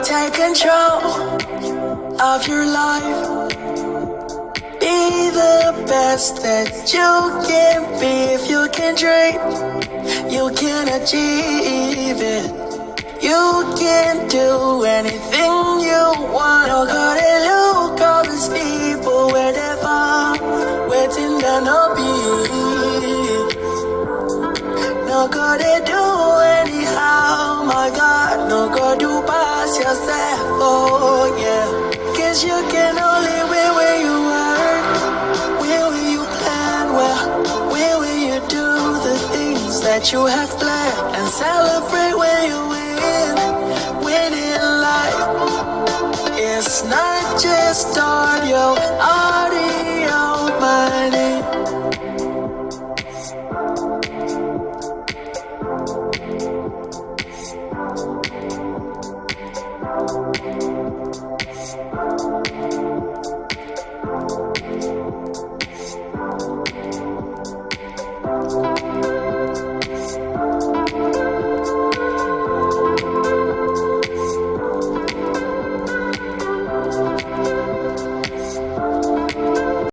Take control of your life. Be the best that you can be. If you can dream, you can achieve it. You can do anything you want. No gotta look all these people where they are, waiting to no be. No gotta do anyhow, my God. No go do pass yourself, oh yeah. Cause you can only win where you work. Where will you plan well? Where will you do the things that you have planned? And celebrate when you win. Winning life. It's not just audio money.